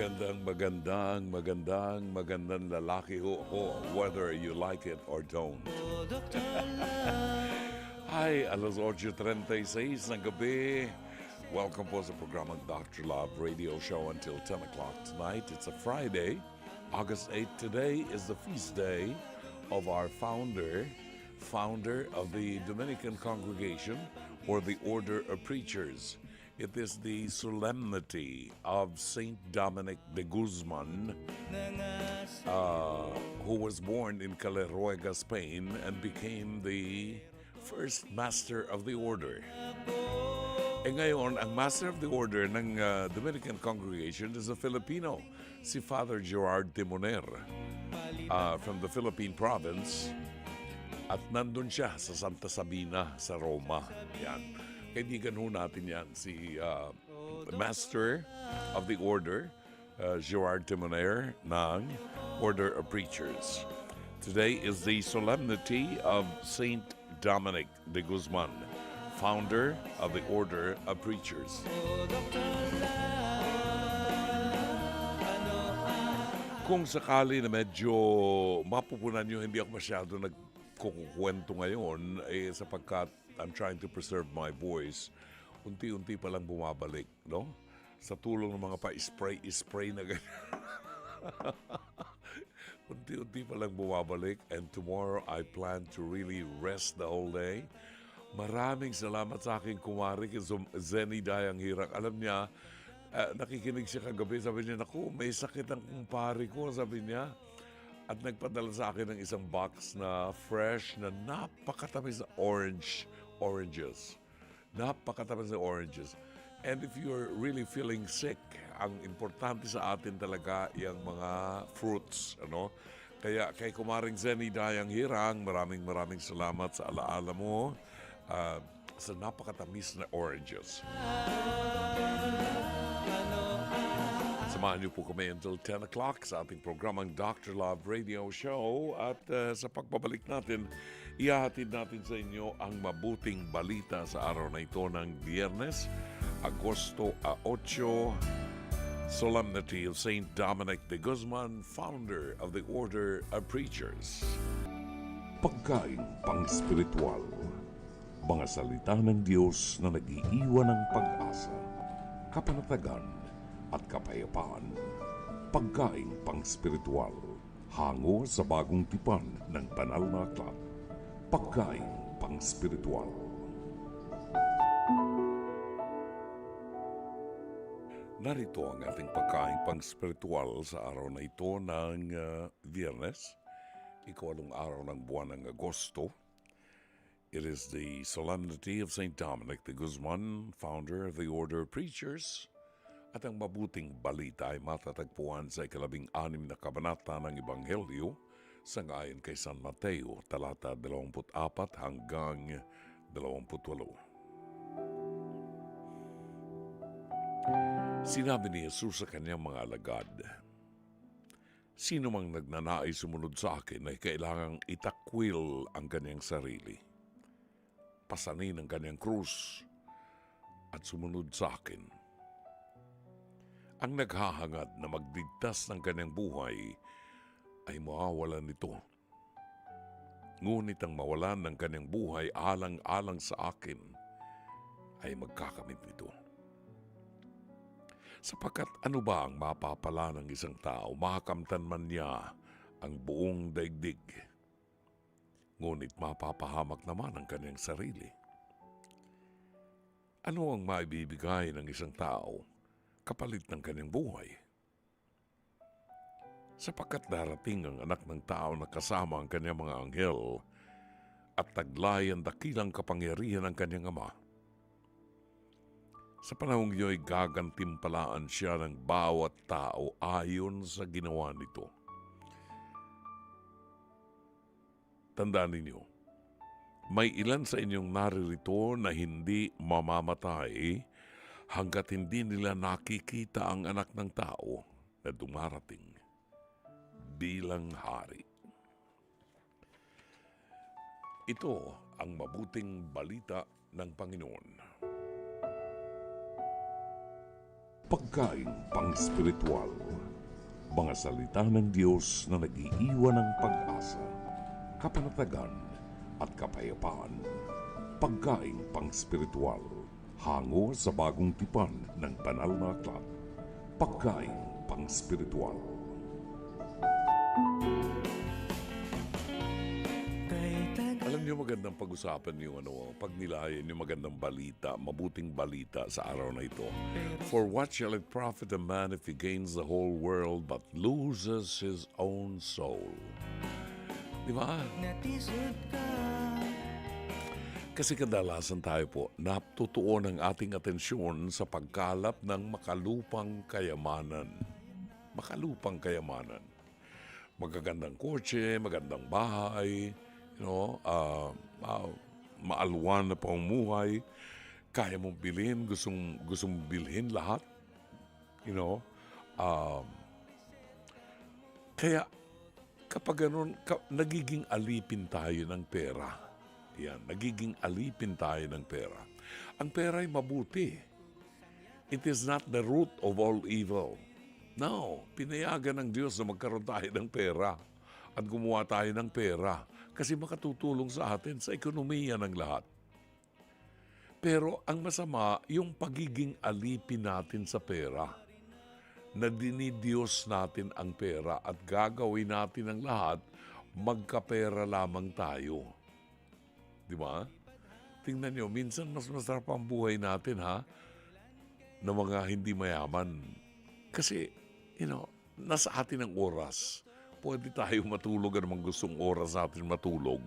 Magandang lalaki ho, whether you like it or don't. Hi, alas 8:36 ng gabi. Welcome po sa programang Dr. Love Radio Show until 10 o'clock tonight. It's a Friday, August 8th. Today is the feast day of our founder of the Dominican Congregation or the Order of Preachers. It is the solemnity of Saint Dominic de Guzman, who was born in Caleruega, Spain, and became the first master of the order. Ngayon, ang master of the order ng Dominican Congregation is a Filipino, si Father Gerard Timoner, from the Philippine province. At nandun siya sa Santa Sabina sa Roma. Yan. Kaibigan ho natin yan, si Master of the Order, Gerard Timoner ng Order of Preachers. Today is the solemnity of Saint Dominic de Guzman, founder of the Order of Preachers. Kung sakali na medyo mapupunan nyo, hindi ako masyado nagkukwento ngayon sapagkat I'm trying to preserve my voice. Unti-unti pa lang bumabalik, no? Sa tulong ng mga pa-spray na ganyan. Unti-unti pa lang bumabalik. And tomorrow, I plan to really rest the whole day. Maraming salamat sa aking kumari, Zenny Dayang Hirak. Alam niya, nakikinig siya kagabi. Sabi niya, naku, may sakit ang kumpari ko, sabi niya. At nagpadala sa akin ng isang box na fresh na napakatamis na oranges. Napakatamis na oranges. And if you're really feeling sick, ang importante sa atin talaga yung mga fruits, ano? Kaya kay Kumaring Zenny Dayang Hirang, maraming salamat sa alaala mo sa napakatamis na oranges. Samahan niyo po kami until 10 o'clock sa ating programang Dr. Love Radio Show. At sa pagbabalik natin, ihahatid natin sa inyo ang mabuting balita sa araw na ito ng Biyernes, Agosto 8, Solemnity of Saint Dominic de Guzman, founder of the Order of Preachers. Pagkain pang-spiritual, mga salita ng Diyos na nag-iiwan ng pag-asa, kapanatagan, at kapayapaan. Pagkain pang-spiritual, hango sa bagong tipan ng banal na aklat. Pagkain pang-spiritual. Narito ang ating pagkain pang-spiritual sa araw na ito ng Biyernes, ikaw-8 araw ng buwan ng Agosto. It is the solemnity of Saint Dominic de Guzman, founder of the Order of Preachers. At ang mabuting balita ay matatagpuan sa 16 na kabanata ng Ebanghelyo sangayon kay San Mateo, talata 24 hanggang 28. Sinabi ni Jesus sa kanyang mga alagad, "Sino mang nagnanais sumunod sa akin ay kailangang itakwil ang kanyang sarili, pasanin ang kanyang krus at sumunod sa akin. Ang naghahangad na magligtas ng kanyang buhay ay mawawalan nito. Ngunit ang mawalan ng kanyang buhay alang-alang sa akin ay magkakamit nito. Sapagkat ano ba ang mapapala ng isang tao, makamtan man niya ang buong daigdig, ngunit mapapahamak naman ang kanyang sarili? Ano ang maibibigay ng isang tao kapalit ng kanyang buhay? Sapagkat darating ang anak ng tao na kasama ang kanyang mga anghel at taglay ang dakilang kapangyarihan ng kanyang ama. Sa panahong iyo'y gagantimpalaan siya ng bawat tao ayon sa ginawa nito. Tandaan ninyo, may ilan sa inyong naririto na hindi mamamatay hanggat hindi nila nakikita ang anak ng tao na dumarating bilang hari." Ito ang mabuting balita ng Panginoon. Pagkaing pang-spiritual. Mga salita ng Diyos na nag-iiwan ng pag-asa, kapanatagan at kapayapaan. Pagkaing pang-spiritual. Hango sa bagong tipan ng banal na aklat. Pagkaing pang-spiritual. Alam niyo, magandang pag-usapan yung pagnilayan yung magandang balita, mabuting balita sa araw na ito. For what shall it profit a man if he gains the whole world but loses his own soul? Di ba? Kasi kadalasan tayo po, natutuon ang ating atensyon sa pagkalap ng makalupang kayamanan. Makalupang kayamanan. Magagandang kotse, magandang bahay, maalwan na pamumuhay, kaya mong bilhin, gustong bilhin lahat. Kaya kapag ganun, nagiging alipin tayo ng pera. Yan, nagiging alipin tayo ng pera. Ang pera ay mabuti. It is not the root of all evil. No, pinayagan ng Diyos na magkaroon tayo ng pera at gumawa tayo ng pera kasi makatutulong sa atin sa ekonomiya ng lahat. Pero ang masama, yung pagiging alipin natin sa pera, na dinidiyos natin ang pera at gagawin natin ang lahat, magkapera lamang tayo. Di ba? Tingnan nyo, minsan mas masarap ang buhay natin, na mga hindi mayaman. Kasi, nasa atin ang oras. Pwede tayo matulog anumang gustong oras natin matulog.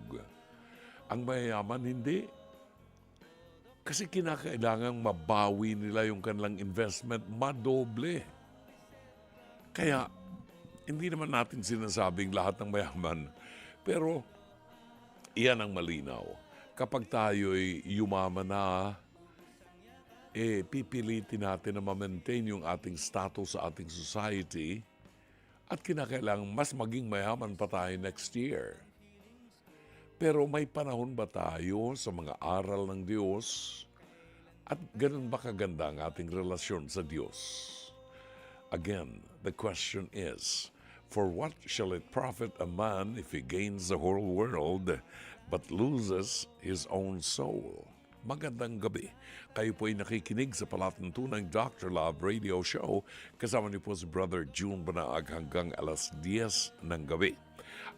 Ang mayayaman, hindi. Kasi kinakailangang mabawi nila yung kanilang investment madoble. Kaya, hindi naman natin sinasabing lahat ng mayaman. Pero, iyan ang malinaw. Kapag tayo'y yumaman na, pipilitin natin na ma-maintain yung ating status sa ating society at kinakailangan mas maging mayaman pa tayo next year. Pero may panahon ba tayo sa mga aral ng Diyos at ganun ba kaganda ang ating relasyon sa Diyos? Again, the question is, for what shall it profit a man if he gains the whole world but loses his own soul? Magandang gabi. Kayo po ay nakikinig sa palatuntunang Dr. Love Radio Show. Kasama niyo po si Brother June Banaag hanggang alas 10 ng gabi.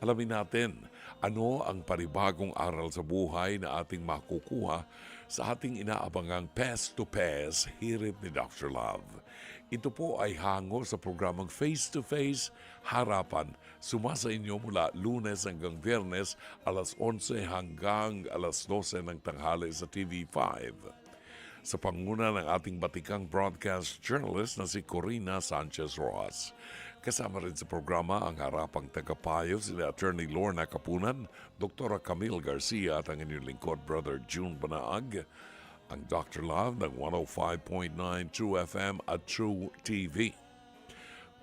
Alamin natin ano ang panibagong aral sa buhay na ating makukuha sa ating inaabangang Pes to Pes hirit ni Dr. Love. Ito po ay hango sa programang Face to Face Harapan. Sumasa inyo mula Lunes hanggang Biyernes, alas 11 hanggang alas 12 ng tanghali sa TV5. Sa panguna ng ating batikang broadcast journalist na si Corina Sanchez Rojas. Kasama rin sa programa ang harapang tagapayo sila Attorney Lorna Kapunan, Dr. Camille Garcia at ang inyong lingkod, Brother June Banaag, ang Dr. Love ng 105.9 True FM at True TV.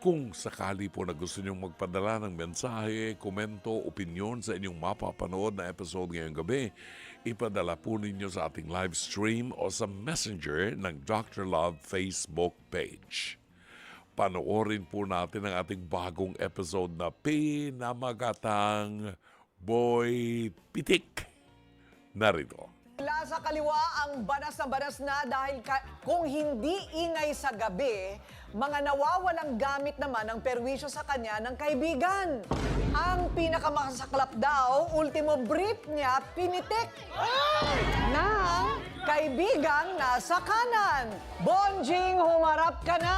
Kung sakali po na gusto niyong magpadala ng mensahe, komento, opinyon sa inyong mapapanood na episode ngayong gabi, ipadala po ninyo sa ating live stream o sa messenger ng Dr. Love Facebook page. Panoorin po natin ang ating bagong episode na pinamagatang Boy Pitik. Narito. Mula sa kaliwa ang banas na dahil kung hindi ingay sa gabi, mga nawawalang gamit naman ang perwisyo sa kanya ng kaibigan. Ang pinakamasaklap daw, ultimo brief niya, pinitik ng kaibigang nasa kanan. Bonjing, humarap ka na!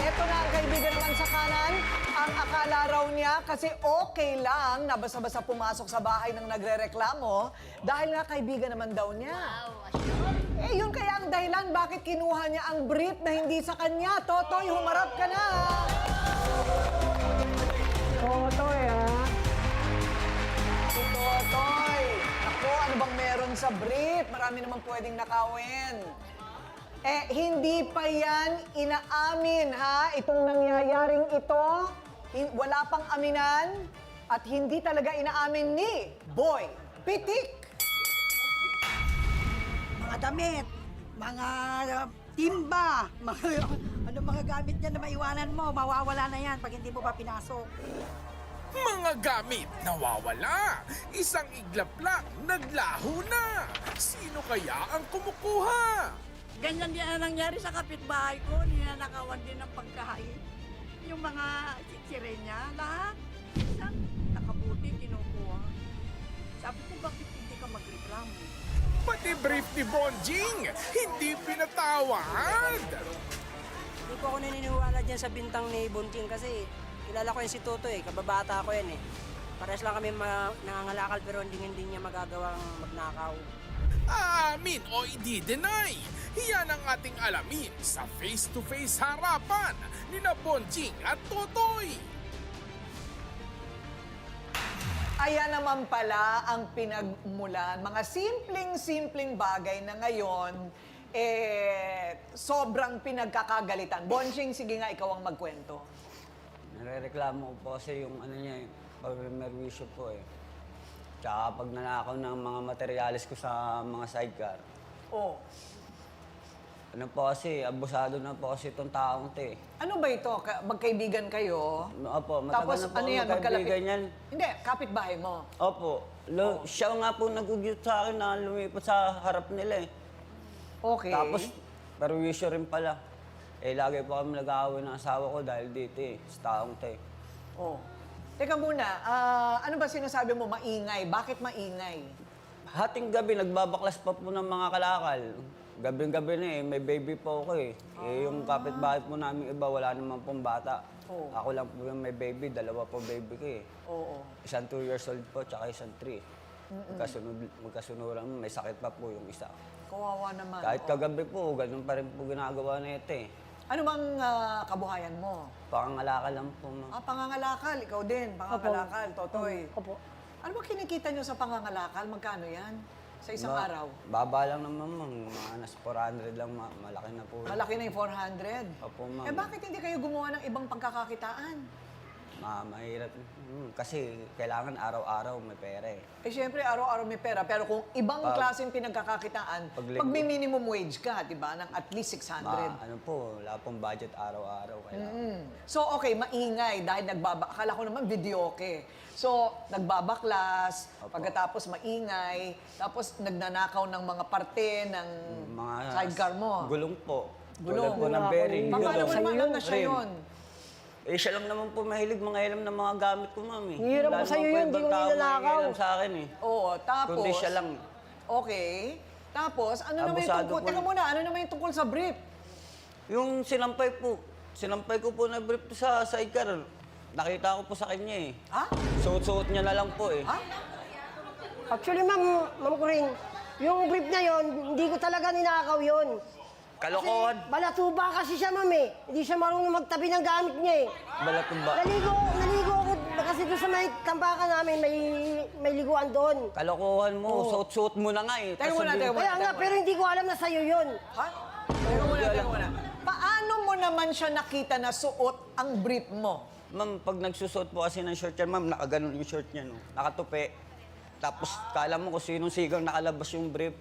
Ito na ang kaibigan naman sa kanan. Ang akala raw niya kasi okay lang na basta-basta pumasok sa bahay ng nagrereklamo dahil nga kaibigan naman daw niya. Yun kaya ang dahilan bakit kinuha niya ang brief na hindi sa kanya. Totoy, humarap ka na! Totoy, Si Totoy. Ako, ano bang meron sa brief? Marami naman pwedeng nakawin. Hindi pa yan inaamin, itong nangyayaring ito. Wala pang aminan at hindi talaga inaamin ni Boy Pitik. Mga damit, mga timba, mga gamit niya na maiwanan mo, mawawala na yan pag hindi mo pa pinasok. Mga gamit nawawala. Isang iglap lang, naglaho na. Sino kaya ang kumukuha? Ganyan din ang nangyari sa kapitbahay ko, ninanakawan din ng pagkain. Yung mga chichire niya, lahat. Isang nakabuti, kinukuha. Sabi ko, bakit hindi ka magreklamo? Pati brief ni Bonjing, hindi pinatawad. Hindi po ako naniniwala dyan sa bintang ni Bunting kasi kilala ko yan si Toto kababata ko yan Parehas lang kami nangangalakal pero hindi niya magagawang magnakaw. Aamin o i-deny? Yan ang ating alamin sa face-to-face harapan ni na Bonjing at Totoy. Ayan naman pala ang pinagmulan. Mga simpleng-simpleng bagay na ngayon, sobrang pinagkakagalitan. Bonjing, sige nga, ikaw ang magkwento. Nare-reklamo ko po kasi yung pag-merwisyo po Tsaka pag nanakaw ng mga materyales ko sa mga sidecar. Oh. Ano po kasi, abusado na po kasi itong taong to Ano ba ito? Magkaibigan kayo? Opo, Tapos matagal na po ano yan? magkaibigan yan. Hindi, kapitbahay mo. Opo, siya nga po nag-ugyot sa akin na lumipat sa harap nila Okay. Tapos, perwisyo rin pala. Lagi po kami nag-aaway ng asawa ko dahil dito sa taong to Oh. Teka muna, ano ba sinasabi mo maingay? Bakit maingay? Hating gabi, nagbabaklas pa po ng mga kalakal. Gabing-gabi na may baby po ako yung kapitbahay po namin iba, wala naman pong bata. Oh. Ako lang po yung may baby, dalawa po baby ko Oo. Isang 2 years old po, tsaka isang 3. Magkasunuran, may sakit pa po yung isa. Kawawa naman. Kahit kagabi po, ganun pa rin po ginagawa na ito Ano bang kabuhayan mo? Pangangalakal lang po, ma'am. Pangangalakal. Ikaw din, pangangalakal, Totoy. Opo. Ano ba kinikita nyo sa pangangalakal? Magkano yan? Sa isang araw? Baba lang naman, ma'am. Mga nasa 400 lang, malaki na po. Malaki na yung 400. Opo, ma'am. Bakit hindi kayo gumawa ng ibang pagkakakitaan? Mahirap. Kasi kailangan araw-araw may pera Siyempre, araw-araw may pera. Pero kung ibang klaseng pinagkakakitaan, Pag pag may minimum wage ka, di ba, ng at least 600. Ano po, wala pong budget araw-araw. Kailangan. So, okay, maingay dahil akala ko naman videoke. So, nagbabaklas, pagkatapos maingay, tapos nagnanakaw ng mga parte ng Mga sidecar mo. Gulong po. Gulong. Tulad po ng bearing. Paano mo naman alam na siya rim. yun? Siya lang naman po mahilig mga ilam ng mga gamit ko, ma'am Hirap Wala po sa'yo naman yun, ibang di mo tao ninanakaw. mangingialam sa akin Oo, tapos... Kundi siya lang. Okay. Tapos, ano naman yung Abusado tungkol? po. Teka muna, ano naman yung tungkol sa brief? Yung sinampay ko po na brief sa sidecar. Nakita ko po sa kanya Ha? Suot-suot niya na lang po Ha? Actually, Ma'am Kuring, yung brief na yon, hindi ko talaga ninakaw yon. Kalokohan. Balatuba kasi siya, Ma'am Hindi siya marunong magtabi ng gamit niya Balatumba. Naligo ako kasi doon sa may tambakan namin, may liguan doon. Kalokohan mo. Suot-suot mo na nga Teka Tas muna, sabihin- teka muna. Kaya nga, pero hindi ko alam na sa'yo yun. Ha? Teka muna. Paano mo naman siya nakita na suot ang brief mo? Ma'am, pag nagsusuot po kasi ng short yan, ma'am, nakaganon yung short niya, no? Nakatupi. Tapos, kala mo kung sinong sigang nakalabas yung brief.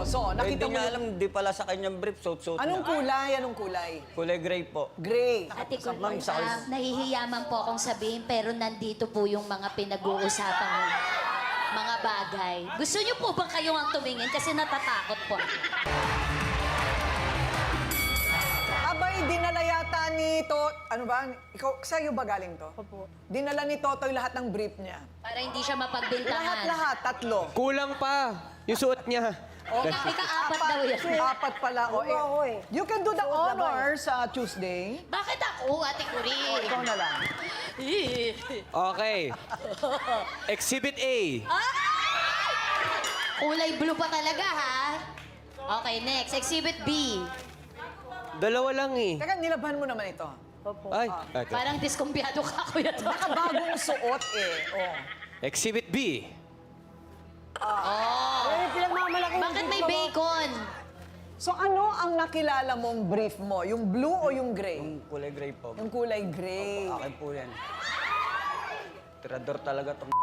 So, nakita Hindi mo niya yung... alam, di pala sa kanyang brief, suot-suot Anong niya. kulay? Anong kulay? Kulay gray po. Gray. Ate ko, Ma'am, sa- nahihiyaman po akong sabihin, pero nandito po yung mga pinag-uusapang mga bagay. Gusto niyo po ba kayong ang tumingin? Kasi natatakot po. Abay, dinala yata ni Ano ba? Ikaw, sa'yo ba galing to? Opo. Dinala ni Totoy lahat ng brief niya. Para hindi siya mapagbintangan. Lahat-lahat, 3. Kulang pa yung suot niya. Ika-apat daw yan. 4 pala. Oo, You can do the honors sa Tuesday. Bakit ako, Ate Kuri? Ikaw na lang. Okay. Exhibit A. Kulay blue pa talaga, ha? Okay, next. Exhibit B. Dalawa lang Teka, nilaban mo naman ito. Ay, okay. Parang diskumpiyado ka, Kuya to. Nakabagong suot Exhibit B. Ay, pinagmamalaki yung Bakit brief may mo. bacon? So ano ang nakilala mong brief mo? Yung blue o yung gray? Yung kulay gray po. Yung kulay gray. Akin po yan. Tirador talaga tong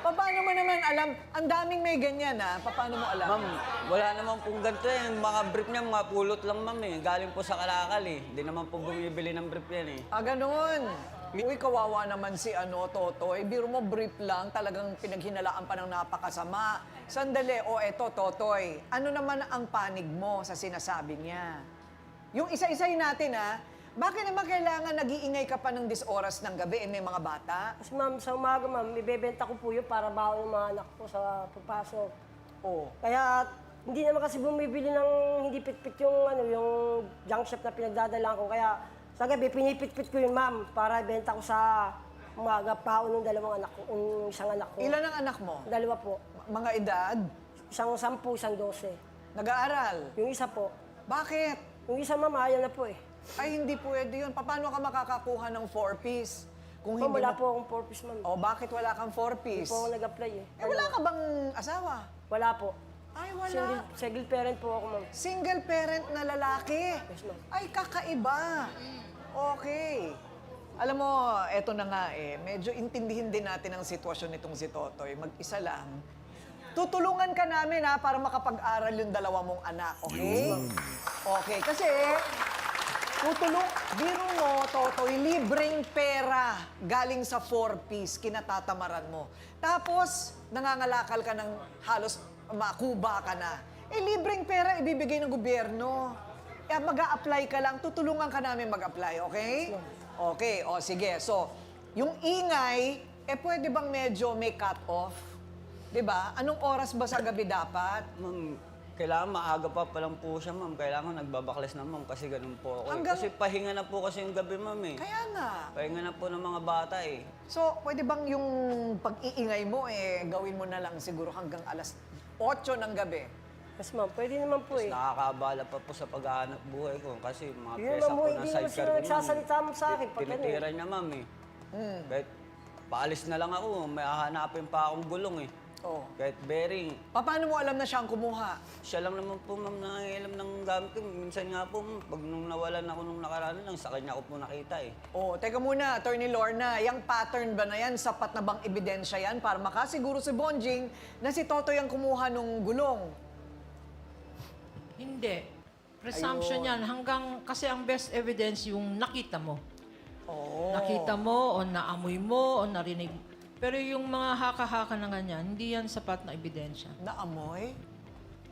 Paano mo naman alam? Ang daming may ganyan, ha? Paano mo alam? Ma'am, wala naman pong ganito eh. Yung mga brief niya, mga pulot lang, ma'am eh. Galing po sa kalakal eh. Hindi naman po bumibili ng brief yan eh. Ganun. Uy, kawawa naman si Totoy. Biro mo, brief lang, talagang pinaghinalaan pa ng napakasama. Sandali, eto, Totoy. Ano naman ang panig mo sa sinasabi niya? Yung isa-isahin natin, ha? Bakit naman kailangan nag-iingay ka pa ng 10 oras ng gabi may mga bata? Kasi ma'am, sa umaga ma'am, ibebenta ko po yun para baon ng mga anak ko sa pagpasok. Oh. Kaya hindi naman kasi bumibili ng hindi pitpit yung yung junk shop na pinagdadala ko. Kaya sa gabi, pinipitpit ko yun ma'am para ibenta ko sa umaga baon ng dalawang anak ko, yung isang anak ko. Ilan ang anak mo? Dalawa po. Mga edad? Isang 10, isang 12. Nag-aaral? Yung isa po. Bakit? Yung isa ma'am, ayaw na po eh. Ay, hindi pwede yun. Paano ka makakakuha ng 4-piece? Kung Ma'am, hindi wala mo... po akong purpose ma'am. Bakit wala kang 4-piece? Hindi po ako nag-apply eh. Wala ka bang asawa? Wala po. Ay, wala. Single parent po ako ma'am. Single parent na lalaki? Yes, ma'am. Ay, kakaiba. Okay. Alam mo, eto na nga medyo intindihin din natin ang sitwasyon nitong si Totoy. Mag-isa lang. Tutulungan ka namin para makapag-aral yung dalawa mong anak, okay? Okay, kasi biro mo, Totoy, libreng pera galing sa 4-piece, kinatatamaran mo. Tapos, nangangalakal ka ng halos makuba ka na. Libreng pera ibibigay ng gobyerno. Mag-a-apply ka lang, tutulungan ka namin mag-apply, okay? Okay, sige. So, yung ingay, pwede bang medyo may cut-off? 'Di ba? Anong oras ba sa gabi dapat? Ma'am, kailangan maaga pa lang po siya, ma'am. Kailangan nagbabakles na, ma'am, kasi ganun po ako. Hanggang- Kasi pahinga na po kasi yung gabi, ma'am eh. Kaya nga. Pahinga na po ng mga bata eh. So, pwede bang yung pag-iingay mo, gawin mo na lang siguro hanggang alas 8 ng gabi? Yes ma'am, pwede naman po eh. Nakakabala pa po sa paghahanap buhay ko kasi mga Yun, pyesa ma'am, po hindi ng naman sidecar sila ko, ma'am. nagsasalita sa akin pag ano eh. Tinitira niya, ma'am eh. Kahit paalis na lang ako, may hahanapin pa akong gulong eh. Oh. Kahit bearing. Paano mo alam na siya ang kumuha? Siya lang naman po, ma'am, nangangialam ng gamit ko. Minsan nga po, ma'am, pag nung nawalan ako nung nakaraan lang, sa kanya ko po nakita eh. Teka muna, Attorney Lorna, yung pattern ba na yan, sapat na bang ebidensya yan para makasiguro si Bonjing na si Totoy ang kumuha nung gulong? Hindi. Presumption yan. Hanggang, kasi ang best evidence yung nakita mo. Nakita mo, o naamoy mo, o narinig. Pero yung mga haka-haka na ganyan, hindi yan sapat na ebidensya. Naamoy?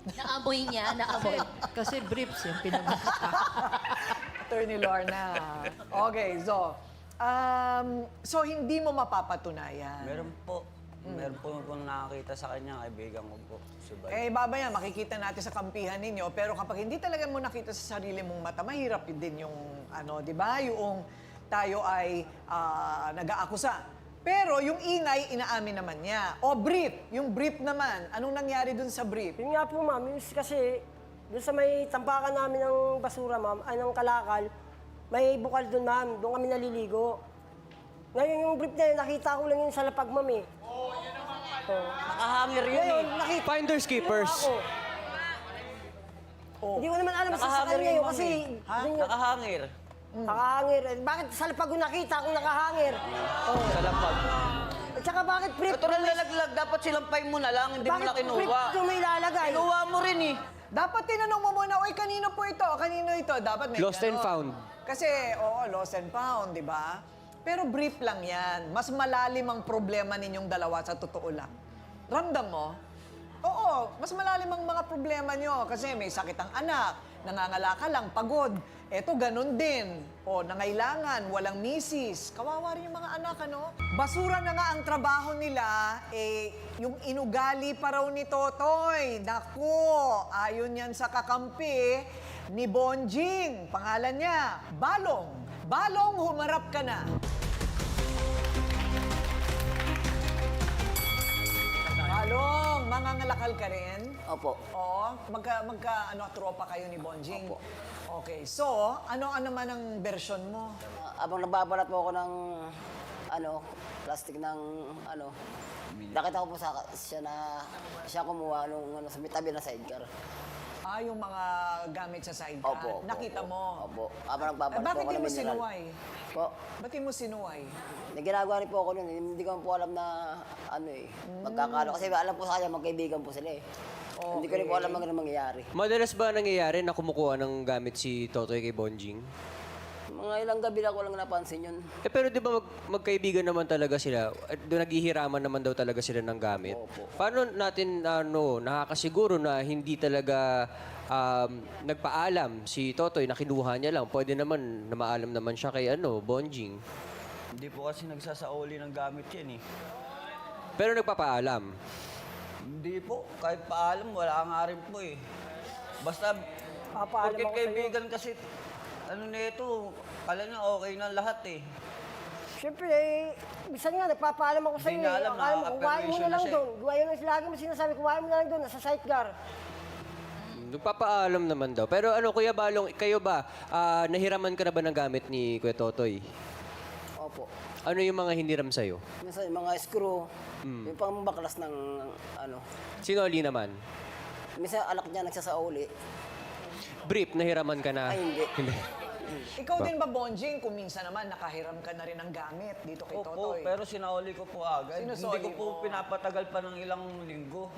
Naamoy niya, naamoy. Kasi briefs yung pinag-usap. Attorney Lorna. Okay, so hindi mo mapapatunayan. Meron po. Meron po kung nakakita sa kanya, kaibigan ko po. Si Bay. Babaya, makikita natin sa kampihan ninyo. Pero kapag hindi talaga mo nakita sa sarili mong mata, mahirap din yung, di ba? Yung tayo ay nag-aakusa. Pero yung ingay, inaamin naman niya. Brief. Yung brief naman. Anong nangyari dun sa brief? Yun nga po ma'am, kasi doon sa may tampakan namin ng basura ma'am, ay ng kalakal, may bukal doon ma'am, doon kami naliligo. Ngayon yung brief na yun, nakita ko lang yun sa lapag ma'am eh. Nakahangir yun Ngayon, eh. nakita Finders keepers. ako. Hindi ko naman alam sa Nakahangir kanya yun, yun ma'am kasi eh. doon yun- Nakahangir. nakahangir. Bakit sa lapag ko nakita kung nakahangir? Sa lapag. At saka bakit brief? Natural nalaglag, dapat silampay mo na lang, hindi mo na Bakit brief kinuha. yung may ilalagay? Kinuha mo rin eh. Dapat tinanong mo muna, kanino po ito? Kanino ito? Dapat may Lost and ganon. found. Kasi, lost and found, di ba? Pero brief lang yan. Mas malalim ang problema ninyong dalawa sa totoo lang. Ramdam mo? Oo, mas malalim ang mga problema nyo kasi may sakit ang anak, nangangalaka lang, pagod. Eto, ganun din. Nangailangan, walang misis. Kawawa rin yung mga anak, ano? Basura na nga ang trabaho nila, yung inugali pa raw ni Totoy. Naku, ayon yan sa kakampi ni Bonjing. Pangalan niya, Balong. Balong, humarap ka na. Balong, mangangalakal ka rin? Opo. Oo, tropa kayo ni Bonjing? Opo. Okay, so, ano naman ang version mo? Abang nababalat po ako ng plastic ng nakita ko po siya kumuha nung sa may tabi na sidecar. yung mga gamit sa sidecar. Opo. Nakita mo. Opo. Habang nagbabalas po Bakit ako di ng mo mineral. sinuway? Po. Ba't di mo sinuway? Ginagawa rin po ako nun. Hindi ko po alam na ano eh. Magkakalo. Kasi alam po sa kanya, magkaibigan po sila eh. Hindi ko rin po alam ang mangyayari. Madalas ba nangyayari na kumukuha ng gamit si Totoy kay Bonjing? Mga ilang gabi na ko lang napansin yun. Pero di ba magkaibigan naman talaga sila? Doon naghihiraman naman daw talaga sila ng gamit. Opo. Paano natin nakakasiguro na hindi talaga nagpaalam si Totoy na kinuha niya lang? Pwede naman na maalam naman siya kay Bonjing. Hindi po kasi nagsasauli ng gamit yan eh. Pero nagpapaalam. Hindi po. Kahit paalam, wala nga rin po eh. Basta, Papaalam porque ako kaibigan kasi, nito, kala niya okay na lahat eh. Siyempre, minsan nga, nagpapaalam ako sa iyo. Hindi niya alam, Akala mo, kuhain mo nakaka-permission na na lang siya. doon. Kuhain mo, lagi mo sinasabi, kuhain mo na lang doon, nasa sidecar. Nagpapaalam naman daw. Pero Kuya Balong, kayo ba, nahiraman ka na ba ng gamit ni Kuya Totoy? Opo. Ano yung mga hiniram sa'yo? Minsan yung mga screw, yung pambaklas ng ano. Sinoli naman? Minsan alak niya nagsasauli. Brief, nahiraman ka na? Ay, hindi. Ikaw din ba, Bonjing, kung minsan naman nakahiram ka na rin ng gamit dito kay Opo, Totoy? pero sinauli ko po agad. Sinusoli Hindi ko po mo? pinapatagal pa ng ilang linggo.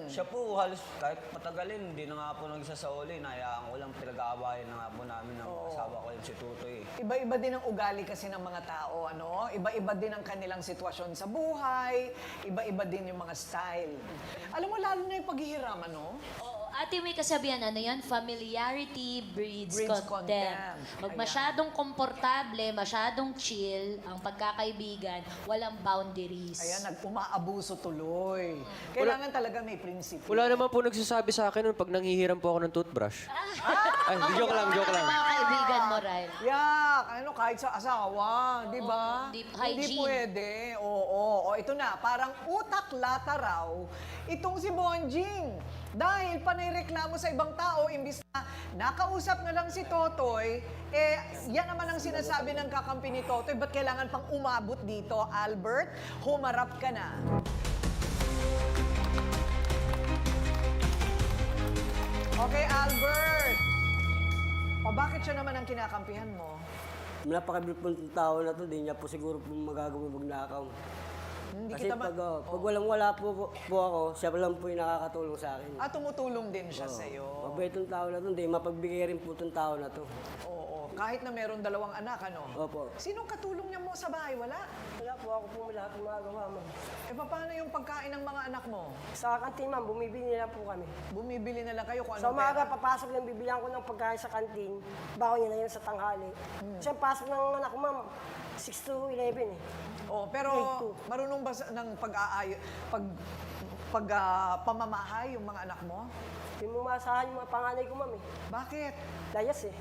Siya po halos kahit patagalin, hindi na nga po nagsasauli. Nayaan ko lang, pinag-aawayan na nga po namin ng asawa ko yung si Tutoy. Iba-iba din ang ugali kasi ng mga tao, ano? Iba-iba din ang kanilang sitwasyon sa buhay, iba-iba din yung mga style. Alam mo, lalo na yung paghihirama, no? Oo, ate, may kasabihan, ano yan? Familiarity breeds, Breeds contempt. contempt. Pag Ayan. masyadong komportable, masyadong chill, ang pagkakaibigan, walang boundaries. Ayan, umaabuso tuloy. Kailangan talaga may prinsipyo. Wala naman po nagsasabi sa akin nun pag nanghihiram po ako ng toothbrush. Ay, joke lang, joke lang. Mga kaibigan mo, Ryle. Yak, ano, kahit sa asawa, di ba? Oo, hindi- Hindi hygiene. pwede. Oo, ito na, parang utak-lata raw itong si Bonjing. Dahil panayreklamo sa ibang tao, imbis na nakausap na lang si Totoy, yan naman ang sinasabi ng kakampi ni Totoy, ba't kailangan pang umabot dito? Albert, humarap ka na. Okay, Albert. O bakit siya naman ang kinakampihan mo? Napakabit po ng tao na to, di niya po siguro po magagawa magnakaw. Hindi Kasi kita ma- pag walang-wala po ako, siya lang po yung nakakatulong sa akin. tumutulong din siya sa'yo. Mabait yung tao na to, di mapagbigay rin po itong tao na to. Oo, kahit na meron 2 anak, ano? Opo. Sinong katulong niya mo sa bahay? Wala. Wala po ako po lahat ng magagawa, ma'am. Paano yung pagkain ng mga anak mo? Sa kantin, ma'am, bumibili na po kami. Bumibili na lang kayo kung Sa anong umaga, pera. papasok lang, bibilihan ko ng pagkain sa kantin. Bago niya na yun sa tanghali. Kasi ang pasok ng anak ko, ma'am, 6 to 11 eh. Oh, pero marunong ba ng pamamahay yung mga anak mo? Pinumasahan yung mga panganay ko, ma'am eh. Bakit? Layas eh.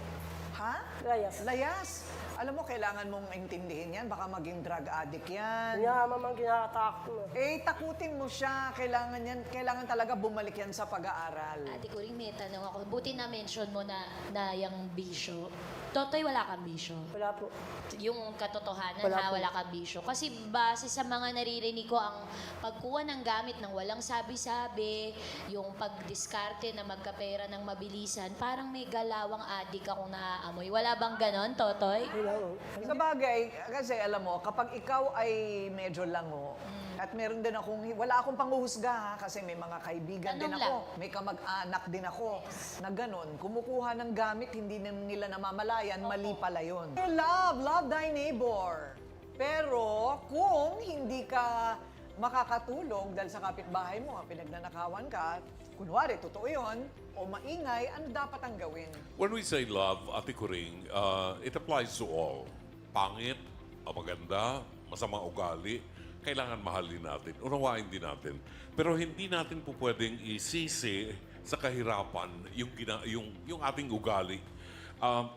Ha? Layas. Layas. Alam mo, kailangan mong intindihin yan. Baka maging drug addict yan. Kanya, ma'am, ang kinakatakot ko. Takutin mo siya. Kailangan talaga bumalik yan sa pag-aaral. Ate Kuring, may tanong ako. Buti na-mention mo na yung bisyo. Totoy, wala kang bisyo. Wala po. Yung katotohanan, Wala po. wala kang bisyo. Kasi base sa mga naririnig ko, ang pagkuha ng gamit ng walang sabi-sabi, yung pagdiskarte na magkapera ng mabilisan, parang may galawang adik akong naaamoy. Wala bang ganon, Totoy? Sa bagay, kasi alam mo, kapag ikaw ay medyo lango, at meron din wala akong panghuhusga ha, kasi may mga kaibigan din Tanong ako, lang. may kamag-anak din ako, na ganon, kumukuha ng gamit, hindi na nila namamalayan, mali pala yun. Love thy neighbor. Pero kung hindi ka makakatulog dahil sa kapitbahay mo, pinagnanakawan ka, kunwari, totoo yun, o maingay, ano dapat ang gawin? When we say love, Ate Kuring, it applies to all. Pangit, maganda, masama ugali, kailangan mahalin natin, unawain din natin. Pero hindi natin po pwedeng isisi sa kahirapan yung ating ugali.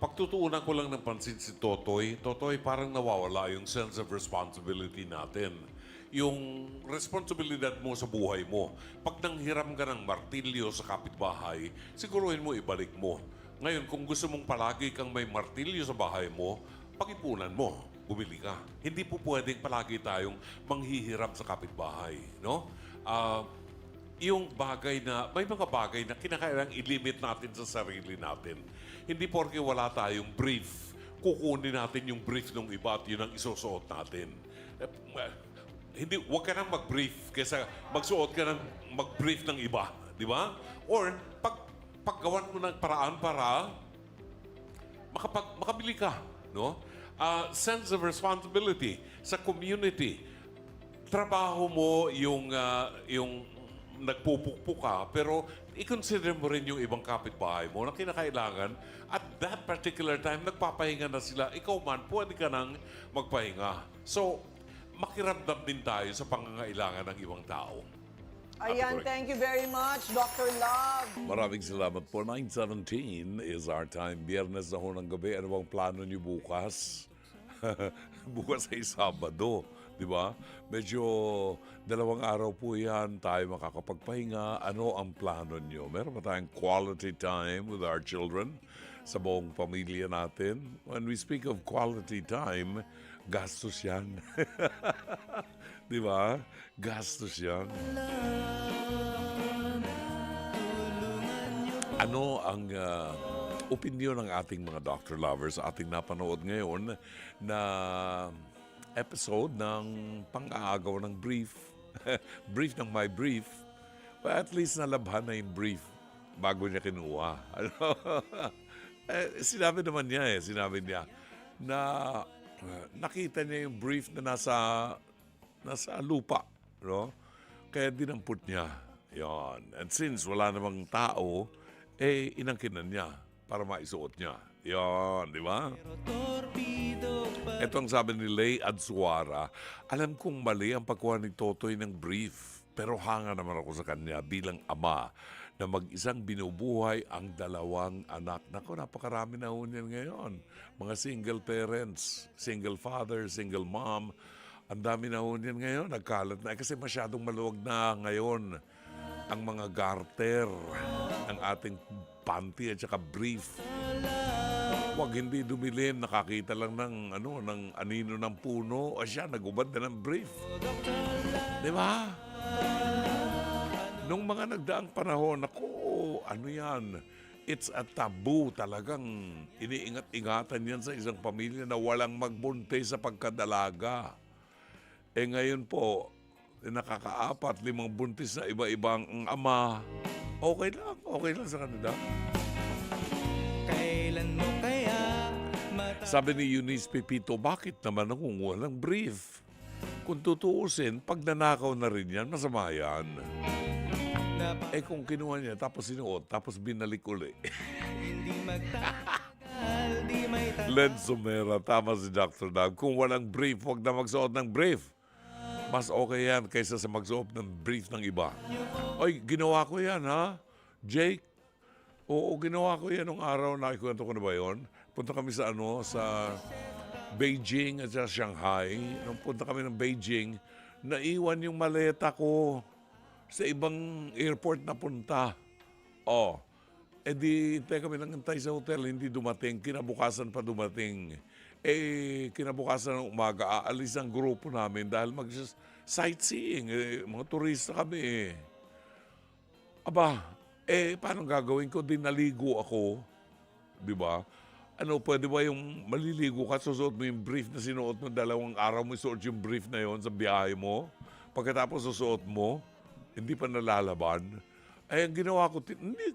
Pagtutuunan ko lang ng pansin si Totoy, parang nawawala yung sense of responsibility natin. Yung responsibilidad mo sa buhay mo. Pag nanghiram ka ng martilyo sa kapitbahay, siguruhin mo ibalik mo. Ngayon, kung gusto mong palagi kang may martilyo sa bahay mo, pag-ipunan mo, bumili ka. Hindi po pwedeng palagi tayong manghihiram sa kapitbahay, no? yung bagay na, may mga bagay na kinakailangan i-limit natin sa sarili natin. Hindi porke wala tayong brief, kukunin natin yung brief ng iba at yun ang isusuot natin. Hindi, huwag ka nang mag-brief kaysa magsuot ka ng mag-brief ng iba. Di ba? Or, paggawan mo ng paraan para makabili ka. No? Sense of responsibility sa community. Trabaho mo yung nagpupukpuk ka, pero i-consider mo rin yung ibang kapitbahay mo na kinakailangan at that particular time, nagpapahinga na sila. Ikaw man, pwede ka nang magpahinga. So, makiramdam din tayo sa pangangailangan ng ibang tao. Ayan, thank you very much, Dr. Love. Maraming salamat po. 9:17 is our time. Biyernes na ho ng gabi. Ano bang plano niyo bukas? Bukas ay Sabado. Di ba? Medyo 2 araw po yan, tayo makakapagpahinga. Ano ang plano nyo? Meron ba tayong quality time with our children sa buong pamilya natin? When we speak of quality time, gastos yan. Di ba? Gastos yan. Ano ang opinion ng ating mga doctor lovers sa ating napanood ngayon na episode ng pang-aagaw ng brief. Brief ng my brief. But at least nalabhan na yung brief bago niya kinuha. Sinabi naman niya sinabi niya na nakita niya yung brief na nasa lupa. No? Kaya dinampot niya. Yan. And since wala namang tao, inangkinan niya para maisuot niya. Yan, di ba? Ito ang sabi ni Lay Adsuara. Alam kong mali ang pagkuha ni Totoy ng brief. Pero hanga naman ako sa kanya bilang ama na mag-isang binubuhay ang 2 anak. Naku, napakarami na ho niyan ngayon. Mga single parents, single father, single mom. Ang dami na ho niyan ngayon. Nagkalat na. Kasi masyadong maluwag na ngayon ang mga garter ng ating panty at saka brief. Huwag hindi dumilin, nakakita lang ng anino ng puno o siya nagubad na ng brief. Di ba? Nung mga nagdaang panahon, ano yan? It's a taboo talagang iniingat-ingatan yan sa isang pamilya na walang magbunte sa pagkadalaga. Ngayon po, nakaka-4, 5 buntis na iba-ibang ama. Okay lang sa kanila. Kailan mo kaya Sabi ni Eunice Pepito, bakit naman nangunguha ng brief? Kung tutuusin, pag nanakaw na rin yan, masama yan. Kung kinuha niya, tapos sinuot, tapos binalik uli. Len Sumera, tama si Dr. Dab. Kung walang brief, huwag na magsuot ng brief. Mas okay yan kaysa sa magsuot ng brief ng iba. Oy, ginawa ko yan, ha? Jake? Oo, ginawa ko yan nung araw. Nakikwento ko na ba yun? Punta kami sa Beijing at sa Shanghai. Nung punta kami ng Beijing, naiwan yung maleta ko sa ibang airport na punta. Di hintay kami nangantay sa hotel, hindi dumating. Kinabukasan pa dumating. Kinabukasan ng umaga, aalis ang grupo namin dahil mag-sightseeing. Mga turista kami. Aba, paano gagawin ko? Dinaligo ako. Di ba? Pwede ba yung maliligo ka, susuot mo yung brief na sinuot mo 2 araw mo, suot yung brief na yon sa biyahe mo. Pagkatapos susuot mo, hindi pa nalalaban. Ang ginawa ko,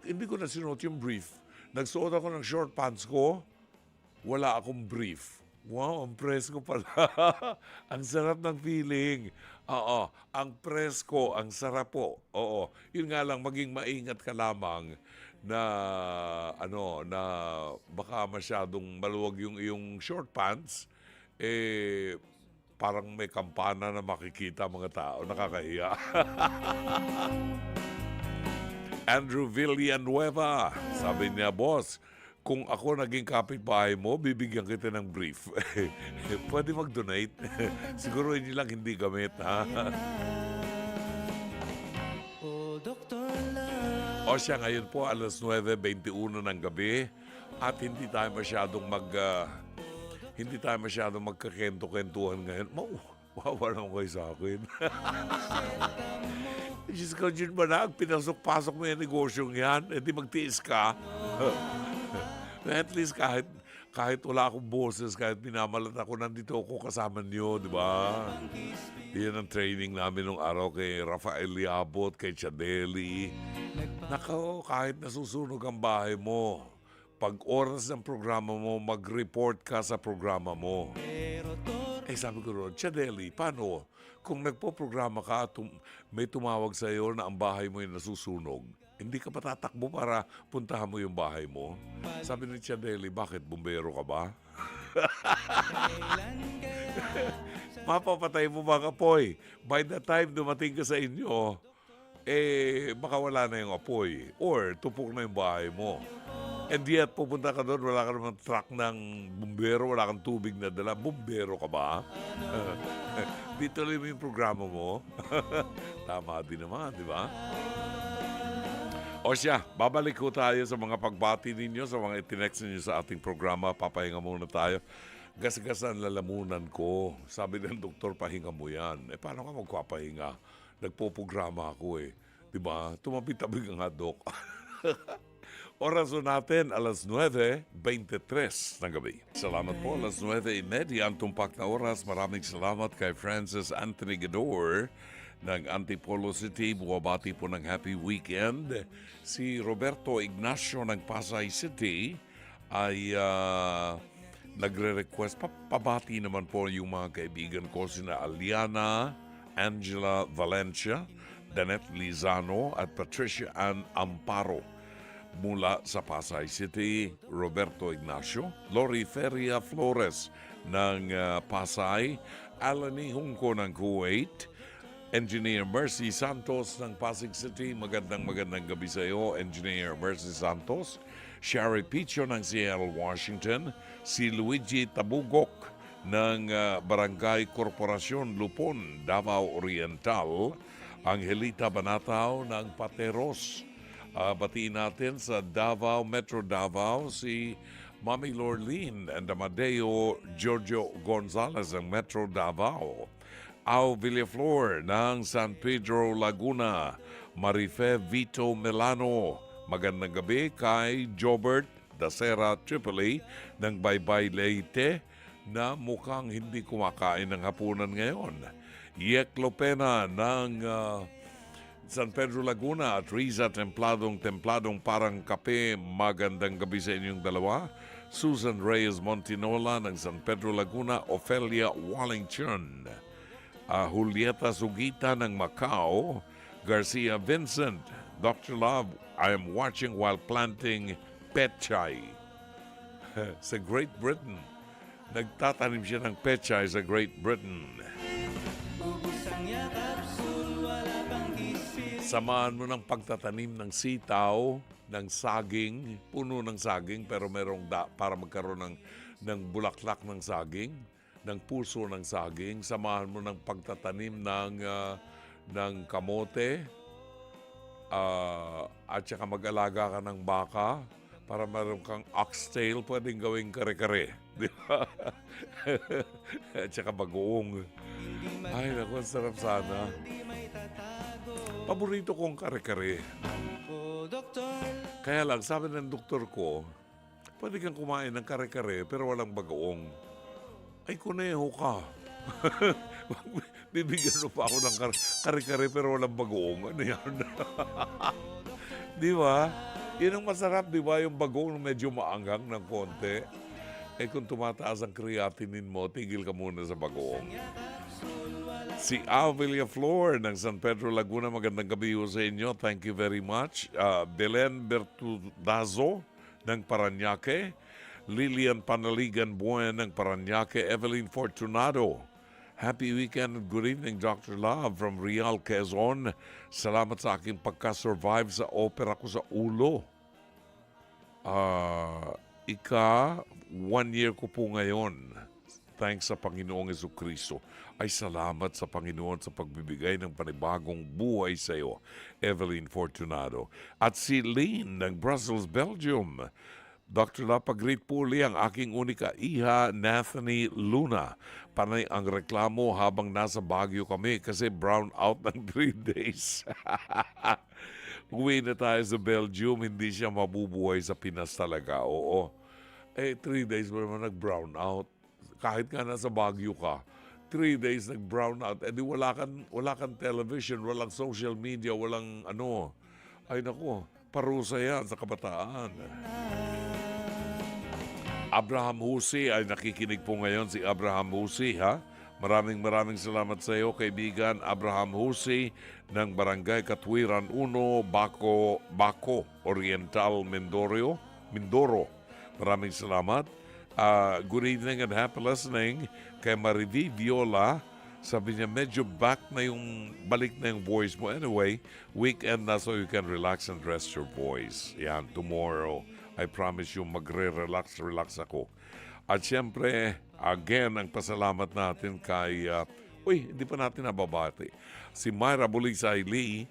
hindi ko na sinuot yung brief. Nagsuot ako ng short pants ko, wala akong brief. Wow, ang presko pala. Ang sarap ng feeling. Oo, ang presko, ang sarap po. Oo, yun nga lang, maging maingat ka lamang na na baka masyadong maluwag yung iyong short pants, parang may kampana na makikita mga tao. Nakakahiya. Andrew Villanueva, sabi niya, boss, kung ako naging kapitbahay mo, bibigyan kita ng brief. Pwede mag-donate. Siguro hindi lang hindi gamit, ha? O siya, ngayon po, alas 9:21 ng gabi at hindi tayo masyadong magkakento-kentuhan ngayon. Wawa lang kayo sa akin. Diyos ko, Jun Manag, pinasok-pasok mo yung negosyong yan, di magtiis ka. At least kahit wala akong boses, kahit minamalat ako, nandito ako kasama niyo, di ba? Yan ang training namin nung araw kay Rafael Liabot, kay Chadeli. Nako, kahit nasusunog ang bahay mo, pag oras ng programa mo, mag-report ka sa programa mo. Sabi ko ron, Chadeli, paano? Kung nagpo-programa ka at may tumawag sa iyo na ang bahay mo ay nasusunog, hindi ka pa tatakbo para puntahan mo yung bahay mo? Sabi ni Chadeli, bakit? Bumbero ka ba? Mapapatay mo ba apoy? By the time dumating ka sa inyo, baka wala na yung apoy. Or tupok na yung bahay mo. And yet, pupunta ka doon, wala ka naman truck ng bumbero, wala kang tubig na dala. Bumbero ka ba? Dito lang yung programa mo. Tama din naman, di ba? O siya, babalik ko tayo sa mga pagbati ninyo, sa mga itinext ninyo sa ating programa. Papahinga muna tayo. Gas-gasan lalamunan ko. Sabi ng doktor, pahinga mo yan. Paano ka magpapahinga? Nagpo-programa ako Di ba? Tumabi-tabi ka nga, Dok. Oras natin, alas 9:23 ng gabi. Salamat po, alas 9:30 ang tumpak na oras. Maraming salamat kay Francis Anthony Gador ng Antipolo City. Buwabati po ng happy weekend. Si Roberto Ignacio ng Pasay City ay nagre-request. Pabati naman po yung mga kaibigan ko, sina Aliana, Angela Valencia, Danette Lizano at Patricia Ann Amparo. Mula sa Pasay City, Roberto Ignacio, Lori Feria Flores ng Pasay, Alani Hungko ng Kuwait, Engineer Mercy Santos ng Pasig City. Magandang gabi sa iyo, Engineer Mercy Santos. Sherry Picho ng Seattle, Washington. Si Luigi Tabugok ng Barangay Korporasyon Lupon, Davao Oriental. Angelita Banataw ng Pateros. Batiin natin sa Davao, Metro Davao, si Mami Lorlene and Amadeo Giorgio Gonzalez ng Metro Davao. Au Villaflor ng San Pedro, Laguna. Marife Vito Melano. Magandang gabi kay Jobert Dasera Tripoli ng Baybay Leyte na mukhang hindi kumakain ng hapunan ngayon. Yek Lopena ng San Pedro, Laguna at Riza Templadong parang kape. Magandang gabi sa inyong dalawa. Susan Reyes Montinola ng San Pedro, Laguna. Ofelia Wallington. Julieta Sugita ng Macau. Garcia Vincent. Dr. Love, I am watching while planting pechay sa Great Britain. Nagtatanim siya ng pechay sa Great Britain. Samahan mo ng pagtatanim ng sitaw, ng saging, puno ng saging, pero merong para magkaroon ng bulaklak ng saging, ng puso ng saging. Samahan mo ng pagtatanim ng kamote, at saka mag-alaga ka ng baka, para meron kang oxtail, pwedeng gawing kare-kare. Di ba? At saka bagoong. Ay, naku, sarap sana. Paborito kong kare-kare. Kaya lang, sabi ng doktor ko, pwede kang kumain ng kare-kare pero walang bagoong. Ay, kuneho ka. Bibigyan mo pa ako ng kare-kare pero walang bagoong. Ano yan? Di ba? Yun ang masarap, di ba? Yung bagoong medyo maanghang ng konti. Kung tumataas ang creatinine mo, tigil ka muna sa bagoong. Si Alvelia Flor ng San Pedro, Laguna. Magandang gabi sa inyo. Thank you very much. Belen Bertudazo ng Paranaque. Lilian Panaligan Buen ng Paranaque. Evelyn Fortunado. Happy weekend and good evening, Dr. Love from Real, Quezon. Salamat sa aking pagka-survive sa opera ko sa ulo. 1 year ko po ngayon. Thanks sa Panginoong Jesucristo. Ay salamat sa Panginoon sa pagbibigay ng panibagong buhay sa iyo, Evelyn Fortunado. At si Lynn ng Brussels, Belgium. Dr. Love, pag-gratefully ang aking unika iha, Nathany Luna. Panay ang reklamo habang nasa Baguio kami kasi brown out ng 3 days. Uwi na tayo sa Belgium, hindi siya mabubuhay sa Pinas talaga. Oo. 3 days mo naman nag-brown out. Kahit nga nasa Baguio ka, 3 days nag-brown out. Di wala kang television, walang social media, walang ano. Ay nako, parusa yan sa kabataan. Abraham Husi ay nakikinig po ngayon, si Abraham Husi, ha? Maraming salamat sa iyo, kaibigan Abraham Husi ng Barangay Katwiran 1, Baco, Oriental, Mindoro. Maraming salamat. Good evening and happy listening kay Mariví Viola. Sabi niya, medyo balik na yung voice mo. Anyway, weekend na so you can relax and rest your voice. Yan, tomorrow, I promise you, relax ako. At syempre, again, ang pasalamat natin kay, hindi pa natin nababati. Si Myra Bulisay Lee,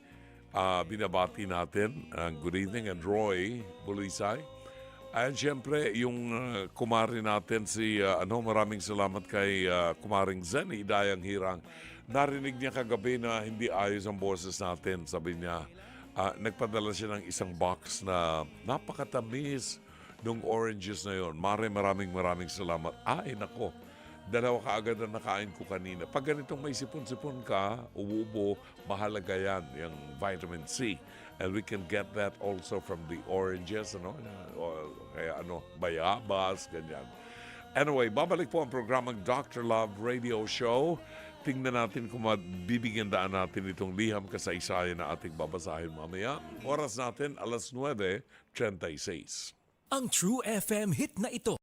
binabati natin. Good evening, and Roy Bulisay. At syempre, yung kumari natin maraming salamat kay kumaring Zenny Dayang Hirang. Narinig niya kagabi na hindi ayos ang boses natin. Sabi niya, nagpadala siya ng isang box na napakatamis ng oranges na yon. Maraming salamat. Ay, nako. 2 kaagad na nakain ko kanina. Pag ganitong may sipon-sipon ka, ubo, mahalaga yan, yung vitamin C. And we can get that also from the oranges, kaya bayabas, ganyan. Anyway, babalik po ang programang Dr. Love Radio Show. Tingnan natin kung mabibigyan daan natin itong liham kasaysayan na ating babasahin mamaya. Oras natin, 9:36. Ang True FM hit na ito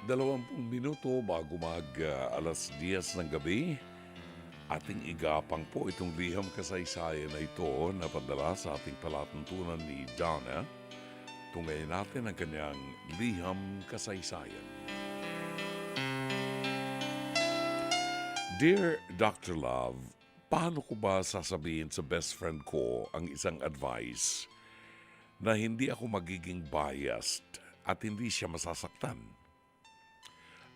20 minuto bago alas 10 ng gabi. Ating igapang po itong liham kasaysayan na ito na padala sa ating palatuntunan ni Donna. Tungayin natin ang kanyang liham kasaysayan. Dear Dr. Love, paano ko ba sasabihin sa best friend ko ang isang advice na hindi ako magiging biased at hindi siya masasaktan?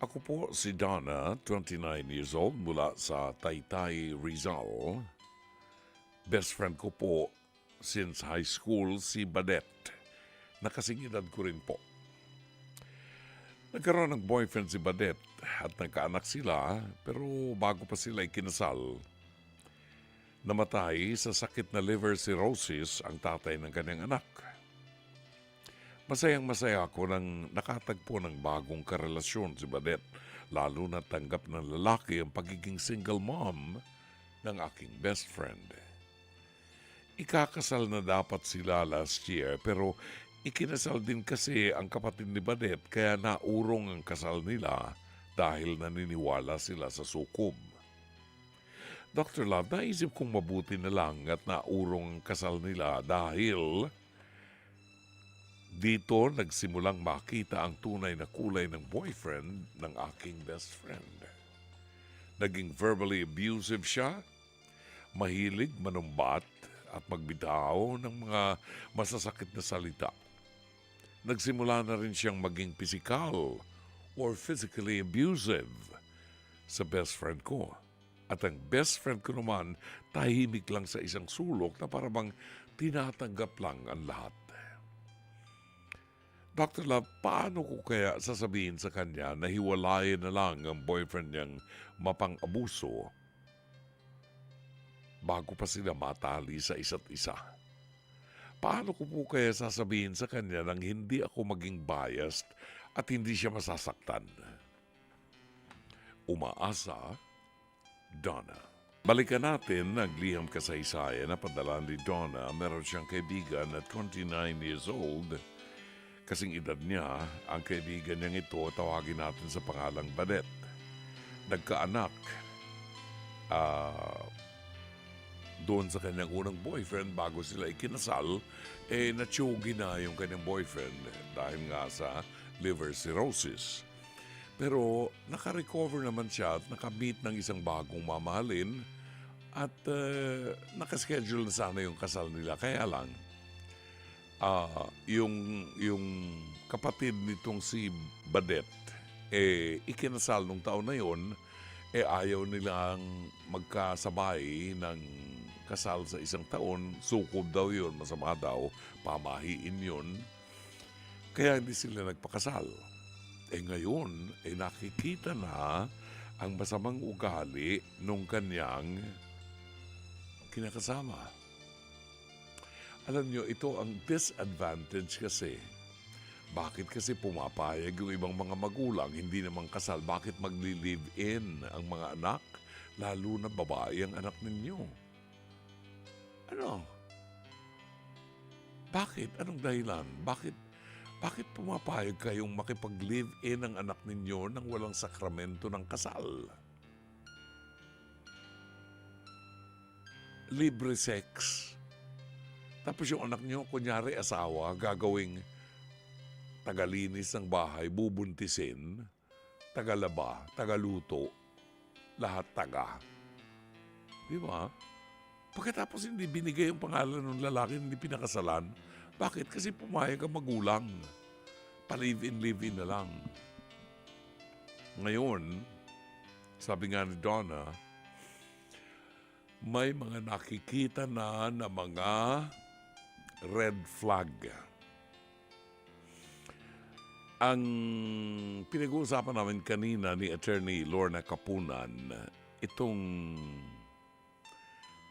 Ako po si Donna, 29 years old, mula sa Taytay, Rizal. Best friend ko po since high school si Badet, na kasing edad ko rin po. Nagkaroon ng boyfriend si Badet at nagkaanak sila, pero bago pa sila ikinasal, namatay sa sakit na liver cirrhosis ang tatay ng kanyang anak. Masayang-masaya ako nang nakatagpo ng bagong karelasyon si Badet, lalo na tanggap ng lalaki ang pagiging single mom ng aking best friend. Ikakasal na dapat sila last year, pero ikinasal din kasi ang kapatid ni Badet, kaya naurong ang kasal nila dahil naniniwala sila sa sukob. Dr. Love, naisip kong mabuti na lang at naurong ang kasal nila dahil dito nagsimulang makita ang tunay na kulay ng boyfriend ng aking best friend. Naging verbally abusive siya, mahilig manumbat at magbitaw ng mga masasakit na salita. Nagsimula na rin siyang maging physical or physically abusive sa best friend ko. At ang best friend ko naman tahimik lang sa isang sulok na parang tinatanggap lang ang lahat. Dr. Love, paano ko kaya sasabihin sa kanya na hiwalayin na lang ang boyfriend niyang mapang-abuso bago pa sila matali sa isa't isa? Paano ko po kaya sasabihin sa kanya nang hindi ako maging biased at hindi siya masasaktan? Umaasa, Donna. Balikan natin ang liham kasaysayan na padala ni Donna. Meron siyang kaibigan na 29 years old. Kasing edad niya, ang kaibigan niyang ito, tawagin natin sa pangalang Badet. Nagkaanak doon sa kanyang unang boyfriend bago sila ikinasal, natsugi na yung kanyang boyfriend dahil nga sa liver cirrhosis. Pero nakarecover naman siya at nakamit ng isang bagong mamahalin at nakaschedule na sana yung kasal nila. Kaya lang, yung kapatid nitong si Badet, ikinasal nung taon na yon, ayaw nilang magkasabay ng kasal sa isang taon. Sukob daw yun, masama daw, pamahiin yun. Kaya hindi sila nagpakasal. Ngayon, nakikita na ang masamang ugali nung kanyang kinakasama. Alam nyo, ito ang disadvantage kasi. Bakit kasi pumapayag yung ibang mga magulang, hindi naman kasal? Bakit magli-live-in ang mga anak? Lalo na babae ang anak ninyo. Ano? Bakit? Anong dahilan? Bakit pumapayag kayong makipag-live-in ang anak ninyo nang walang sakramento ng kasal? Libre sex. Tapos yung anak nyo, kunyari asawa, gagawing tagalinis ng bahay, bubuntisin, tagalaba, tagaluto, lahat taga. Di ba? Pagkatapos hindi binigay yung pangalan ng lalaki, hindi pinakasalan. Bakit? Kasi pumayag ang magulang. Pa-live-in na lang. Ngayon, sabi nga ni Donna, may mga nakikita na mga red flag. Ang pinag-uusapan namin kanina ni Attorney Lorna Kapunan, itong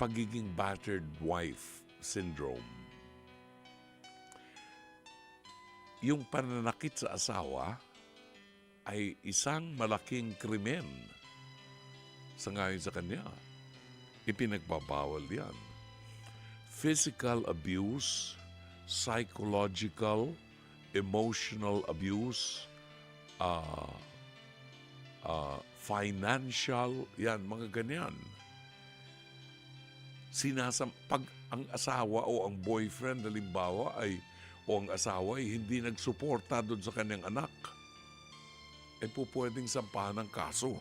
pagiging battered wife syndrome. Yung pananakit sa asawa ay isang malaking krimen sa ngayon sa kanya. Ipinagbabawal yan. Physical abuse, psychological, emotional abuse, financial, yan, mga ganyan. Pag ang asawa o ang boyfriend, halimbawa, o ang asawa ay hindi nagsuporta doon sa kanyang anak, po pwedeng sampahan ng kaso.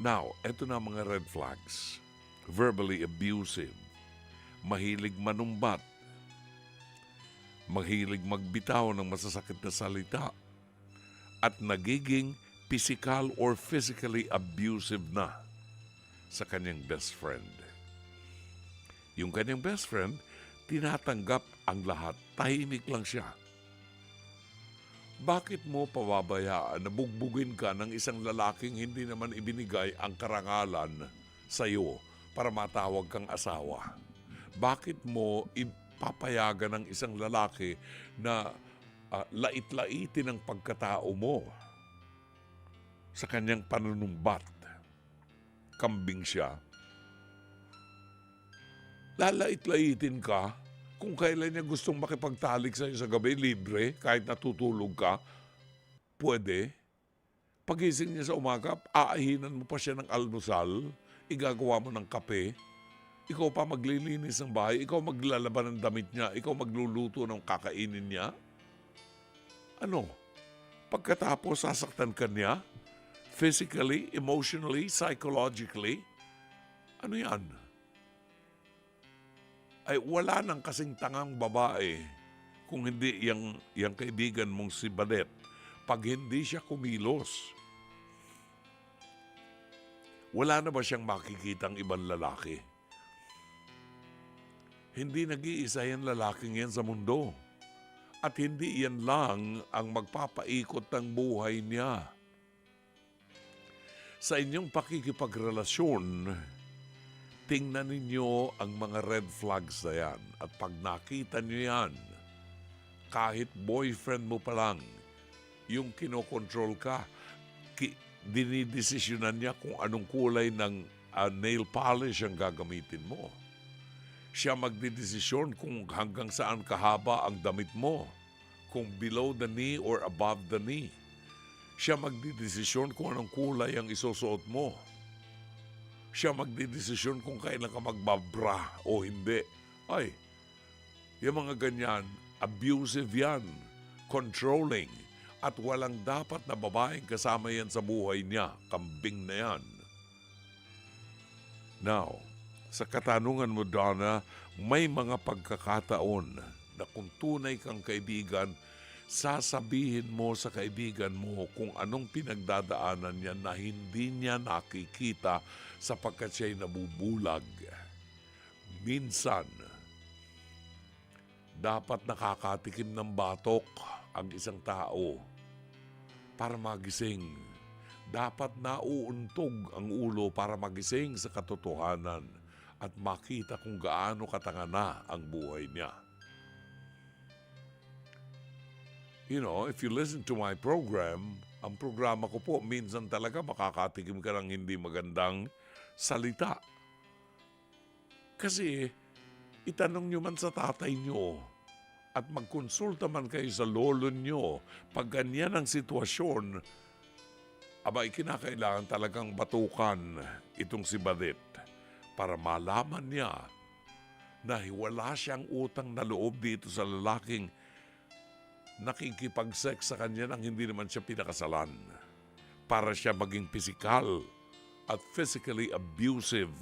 Now, eto na mga red flags. Verbally abusive, mahilig manumbat, mahilig magbitaw ng masasakit na salita, at nagiging physical or physically abusive na sa kanyang best friend. Yung kanyang best friend, tinatanggap ang lahat. Tahimik lang siya. Bakit mo pababayaan na bugbugin ka ng isang lalaking hindi naman ibinigay ang karangalan sa iyo para matawag kang asawa? Bakit mo ipapayagan ng isang lalaki na lait-laitin ang pagkatao mo sa kanyang panunumbat? Kambing siya. Lalait-laitin ka kung kailan niya gustong makipagtalik sa iyo sa gabi, libre, kahit natutulog ka, pwede. Pagising niya sa umaga, aahinan mo pa siya ng almusal, igagawa mo ng kape, ikaw pa maglilinis ng bahay, ikaw maglalaban ng damit niya, ikaw magluluto ng kakainin niya. Ano? Pagkatapos sasaktan ka niya, physically, emotionally, psychologically, ano yan? Ay wala nang kasing tangang babae kung hindi yung kaibigan mong si Badet pag hindi siya kumilos. Wala na ba siyang makikitang ibang lalaki? Hindi nag-iisa yan lalaking yan sa mundo. At hindi yan lang ang magpapaikot ng buhay niya. Sa inyong pakikipagrelasyon, tingnan ninyo ang mga red flags na yan. At pag nakita nyo yan, kahit boyfriend mo pa lang, yung kinokontrol ka, dinidesisyonan niya kung anong kulay ng nail polish ang gagamitin mo. Siya magdidesisyon kung hanggang saan kahaba ang damit mo, kung below the knee or above the knee. Siya magdidesisyon kung anong kulay ang isusuot mo. Siya magdidesisyon kung kailan ka magbabra o hindi. Ay, yung mga ganyan, abusive yan, controlling, at walang dapat na babaeng kasama yan sa buhay niya. Kambing na yan. Now, sa katanungan mo, Donna, may mga pagkakataon na kung tunay kang kaibigan, sasabihin mo sa kaibigan mo kung anong pinagdadaanan niya na hindi niya nakikita sapagkat siya'y nabubulag. Minsan, dapat nakakatikim ng batok ang isang tao para magising. Dapat nauuntog ang ulo para magising sa katotohanan at makita kung gaano katanga na ang buhay niya. You know, if you listen to my program, ang programa ko po, minsan talaga makakatikim ka ng hindi magandang salita. Kasi, itanong nyo man sa tatay nyo at magkonsulta man kayo sa lolo nyo, pag ganyan ang sitwasyon, abay kinakailangan talagang batukan itong si Badet para malaman niya na wala siyang utang na loob dito sa lalaking nakikipag-sex sa kanya nang hindi naman siya pinakasalan para siya maging physical at physically abusive.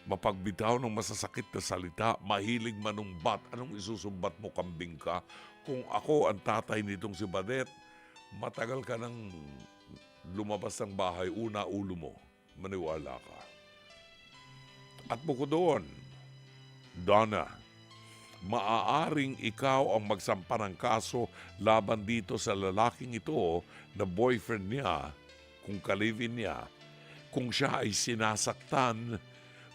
Mapagbitaw ng masasakit na salita, mahilig manumbat. Anong isusumbat mo, kambing ka? Kung ako ang tatay nitong si Badet, matagal ka nang lumabas ng bahay, una ulo mo. Maniwala ka. At bukod doon, Donna, maaaring ikaw ang magsampa ng kaso laban dito sa lalaking ito na boyfriend niya, kung kalivin niya, kung siya ay sinasaktan,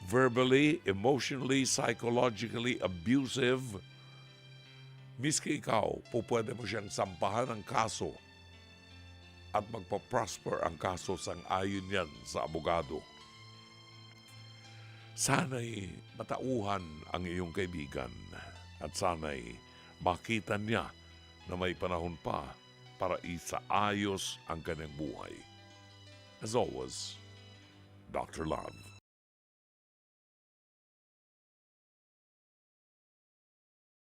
verbally, emotionally, psychologically abusive, miski ikaw, pwede mo siyang sampahan ng kaso at magpa-prosper ang kaso sang ayon yan sa abogado. Sana'y matauhan ang iyong kaibigan at sana'y makita niya na may panahon pa para isaayos ang kanyang buhay. As always, Dr. Love.